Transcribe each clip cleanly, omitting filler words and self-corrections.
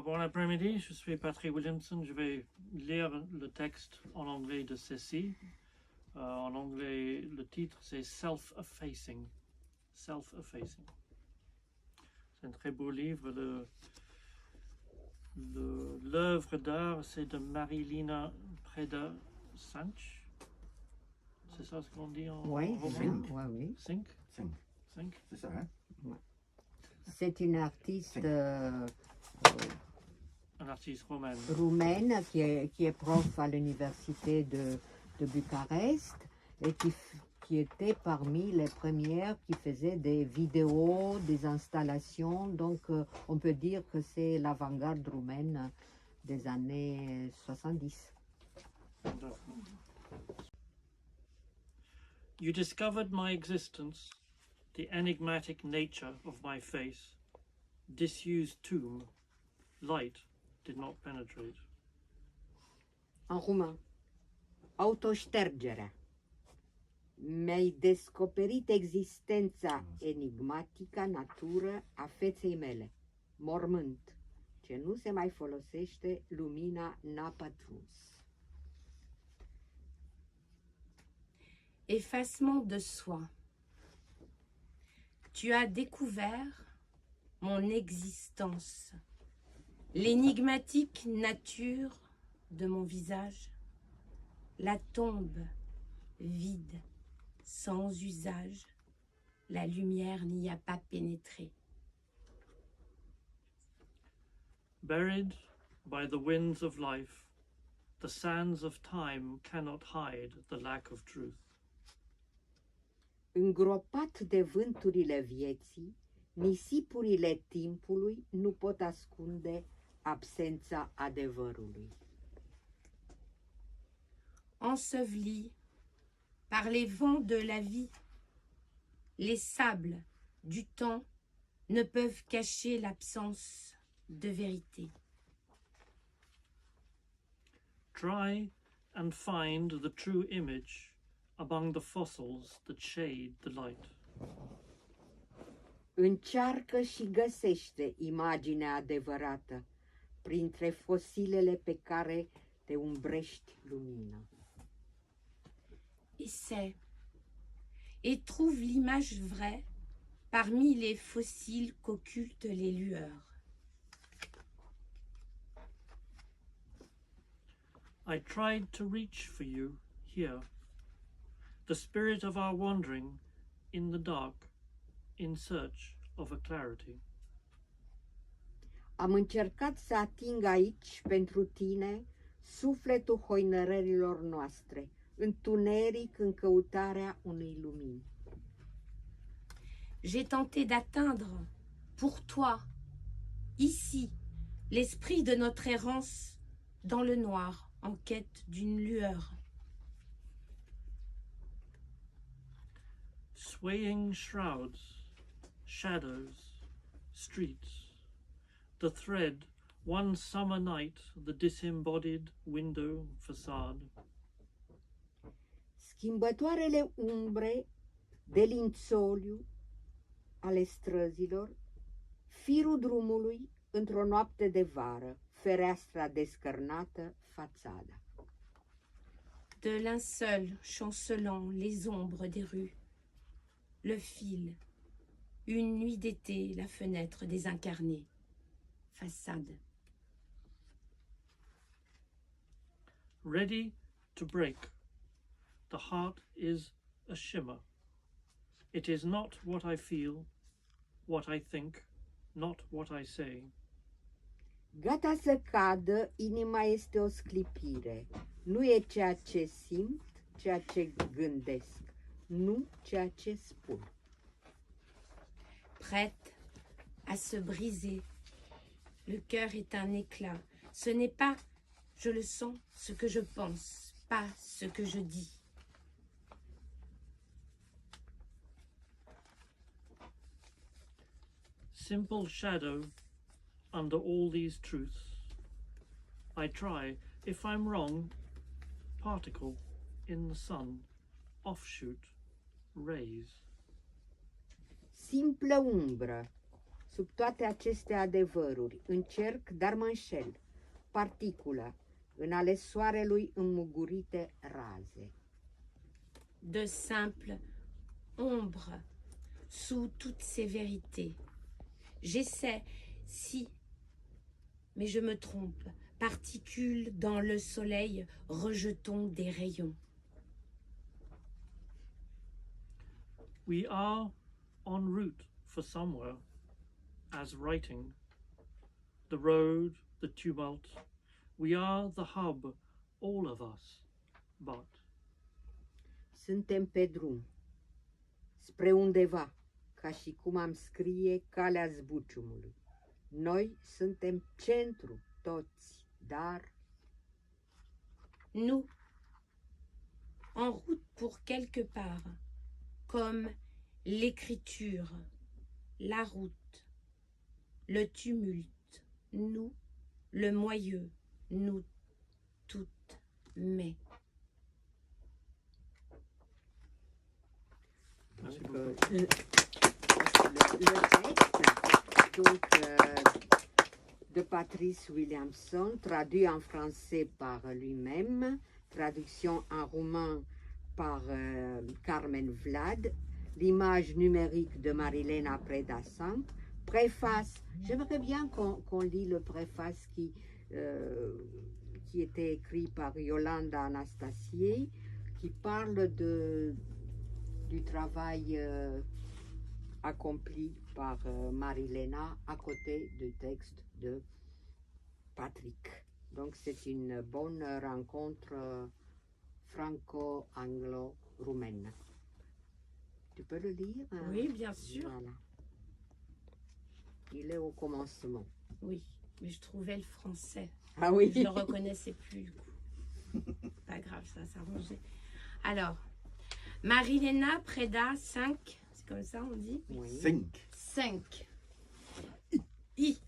Bon après-midi, je suis Patrick Williamson. Je vais lire le texte en anglais de ceci. En anglais, le titre c'est Self-Effacing. Self-Effacing. C'est un très beau livre. L'œuvre d'art, c'est de Marilina Preda Sanch. C'est ça ce qu'on dit en romain? Oui. Cinq. C'est ça, hein? Ouais. C'est une artiste Un artiste romain. roumaine qui est prof à l'université de Bucarest et qui était parmi les premières qui faisaient des vidéos, des installations. Donc on peut dire que c'est l'avant-garde roumaine des années 70. You discovered my existence, the enigmatic nature of my face, disused tomb, light did not penetrate. En roumain. Autoștergerea. Mi-ai descoperit existența enigmatică natură a feței mele, mormânt, ce nu se mai folosește, lumina n-a pătruns. Effacement de soi. Tu as découvert mon existence, l'énigmatique nature de mon visage, la tombe vide, sans usage, la lumière n'y a pas pénétré. Buried by the winds of life, the sands of time cannot hide the lack of truth. Îngropat de vânturile vieții, nisipurile timpului nu pot ascunde absența adevărului. Enseveli par les vents de la vie, les sables du temps ne peuvent cacher l'absence de vérité. Try and find the true image among the fossils that shade the light. Încearcă și găsește imaginea adevărată printre fosilele pe care te umbrești lumina. Essaie et trouve l'image vraie parmi les fossiles qu'occultent les lueurs. I tried to reach for you here, the spirit of our wandering in the dark, in search of a clarity. Am încercat să ating aici pentru tine sufletul hoinărărilor noastre, întuneric în căutarea unei lumini. J'ai tenté d'atteindre pour toi, ici, l'esprit de notre errance dans le noir, en quête d'une lueur. Swaying shrouds, shadows, streets, the thread, one summer night, the disembodied window facade. Schimbătoarele umbre de lințoliu ale străzilor, firul drumului într-o noapte de vară, fereastra descărnată, fațada. De linceul chancelant les ombres des rues, le fil, une nuit d'été, la fenêtre désincarnée, façade. Ready to break, the heart is a shimmer. It is not what I feel, what I think, not what I say. Gata să cadă, inima este o sclipire. Nu e ceea ce simt, ceea ce gândesc, nu ceea ce spun. Prête à se briser, le cœur est un éclat. Ce n'est pas, je le sens, ce que je pense, pas ce que je dis. Simple shadow under all these truths. I try, if I'm wrong, particle in the sun, offshoot, rays. Simplă umbră, Sub toate aceste adevăruri, încerc, dar mă înșel. Particulă, în ale soarelui înmugurite raze. De simple ombre sous toutes ces vérités. J'essaie, si, mais je me trompe, particules dans le soleil, rejetons des rayons. We are en route for somewhere, as writing, the road, the tumult. We are the hub, all of us, but Suntem pe drum, spre undeva, ca și cum am scrie calea zbuciumului. Noi suntem centru, toți, dar Nous, en route pour quelque part, comme l'écriture, la route, le tumulte, nous, le moyeu, nous toutes, mais. Merci donc, beaucoup. le texte donc, de Patrice Williamson, traduit en français par lui-même, traduction en roumain par Carmen Vlad, l'image numérique de Marilena Preda 5, préface, j'aimerais bien qu'on lit le préface qui était écrit par Yolanda Anastasie, qui parle du travail accompli par Marilena à côté du texte de Patrick. Donc c'est une bonne rencontre franco-anglo-roumaine. Tu peux le lire? Oui, bien sûr. Voilà. Il est au commencement. Oui, mais je trouvais le français. Ah oui. Je ne le reconnaissais plus du coup. Pas grave, ça s'arrangeait. Alors, Marilena Preda 5, c'est comme ça on dit? Oui. 5. 5. I.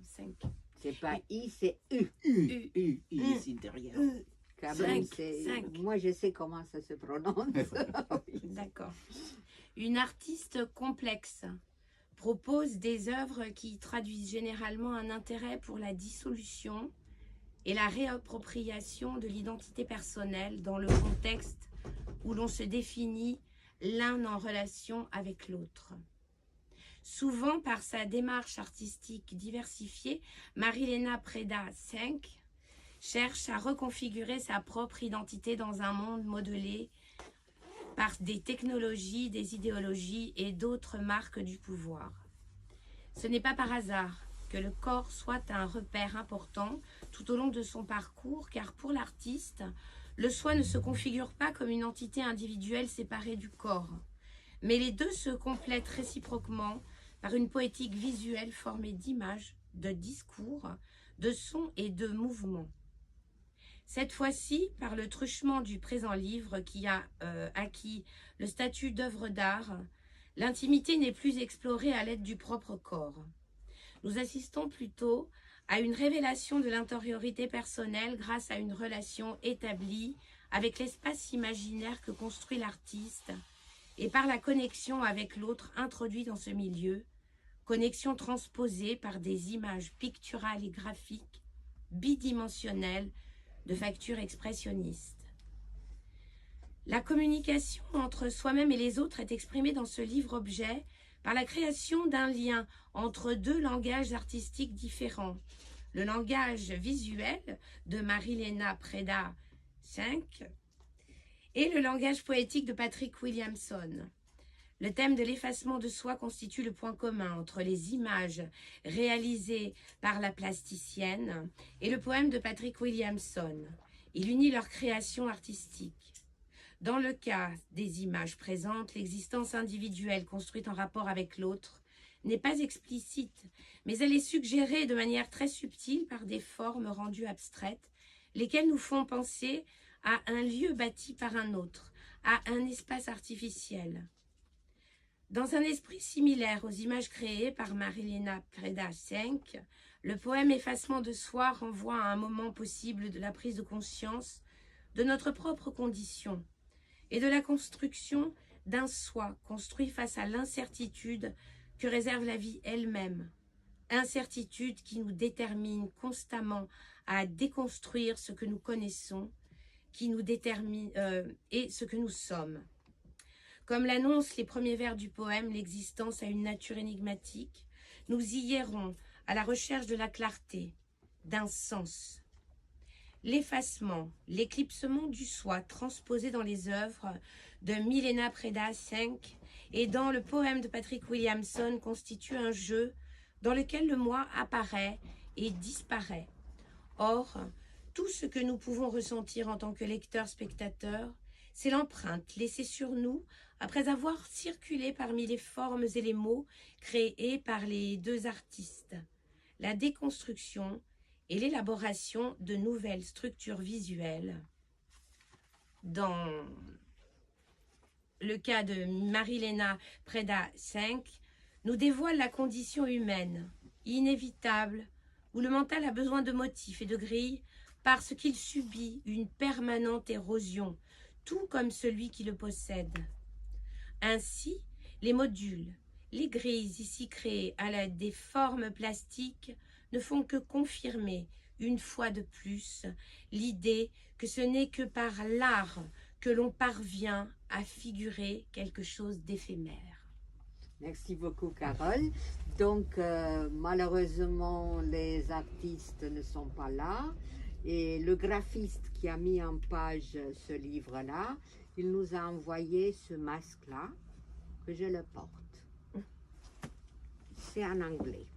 5. C'est pas I, c'est U. U. Ici derrière. Quand même, Cinq, c'est- cinq. Moi, je sais comment ça se prononce. Oui. D'accord. Une artiste complexe propose des œuvres qui traduisent généralement un intérêt pour la dissolution et la réappropriation de l'identité personnelle dans le contexte où l'on se définit l'un en relation avec l'autre. Souvent, par sa démarche artistique diversifiée, Marilena Preda 5 cherche à reconfigurer sa propre identité dans un monde modelé par des technologies, des idéologies et d'autres marques du pouvoir. Ce n'est pas par hasard que le corps soit un repère important tout au long de son parcours, car pour l'artiste, le soi ne se configure pas comme une entité individuelle séparée du corps, mais les deux se complètent réciproquement par une poétique visuelle formée d'images, de discours, de sons et de mouvements. Cette fois-ci, par le truchement du présent livre qui a acquis le statut d'œuvre d'art, l'intimité n'est plus explorée à l'aide du propre corps. Nous assistons plutôt à une révélation de l'intériorité personnelle grâce à une relation établie avec l'espace imaginaire que construit l'artiste et par la connexion avec l'autre introduit dans ce milieu, connexion transposée par des images picturales et graphiques bidimensionnelles de facture expressionniste. La communication entre soi-même et les autres est exprimée dans ce livre-objet par la création d'un lien entre deux langages artistiques différents. Le langage visuel de Marilena Preda 5 et le langage poétique de Patrick Williamson. Le thème de l'effacement de soi constitue le point commun entre les images réalisées par la plasticienne et le poème de Patrick Williamson. Il unit leur création artistique. Dans le cas des images présentes, l'existence individuelle construite en rapport avec l'autre n'est pas explicite, mais elle est suggérée de manière très subtile par des formes rendues abstraites, lesquelles nous font penser à un lieu bâti par un autre, à un espace artificiel. Dans un esprit similaire aux images créées par Marilena Preda 5, le poème Effacement de soi renvoie à un moment possible de la prise de conscience de notre propre condition et de la construction d'un soi construit face à l'incertitude que réserve la vie elle-même. Incertitude qui nous détermine constamment à déconstruire ce que nous connaissons, qui nous détermine et ce que nous sommes. Comme l'annoncent les premiers vers du poème, l'existence a une nature énigmatique. Nous y errons à la recherche de la clarté, d'un sens. L'effacement, l'éclipsement du soi transposé dans les œuvres de Milena Preda V et dans le poème de Patrick Williamson constitue un jeu dans lequel le moi apparaît et disparaît. Or, tout ce que nous pouvons ressentir en tant que lecteurs-spectateurs, c'est l'empreinte laissée sur nous après avoir circulé parmi les formes et les mots créés par les deux artistes. La déconstruction et l'élaboration de nouvelles structures visuelles. Dans le cas de Marilena Preda V, nous dévoile la condition humaine, inévitable, où le mental a besoin de motifs et de grilles parce qu'il subit une permanente érosion, tout comme celui qui le possède. Ainsi, les modules, les grilles ici créées à l'aide des formes plastiques ne font que confirmer, une fois de plus, l'idée que ce n'est que par l'art que l'on parvient à figurer quelque chose d'éphémère. Merci beaucoup, Carole. Donc, malheureusement, les artistes ne sont pas là. Et le graphiste qui a mis en page ce livre-là, il nous a envoyé ce masque-là, que je le porte. C'est en anglais.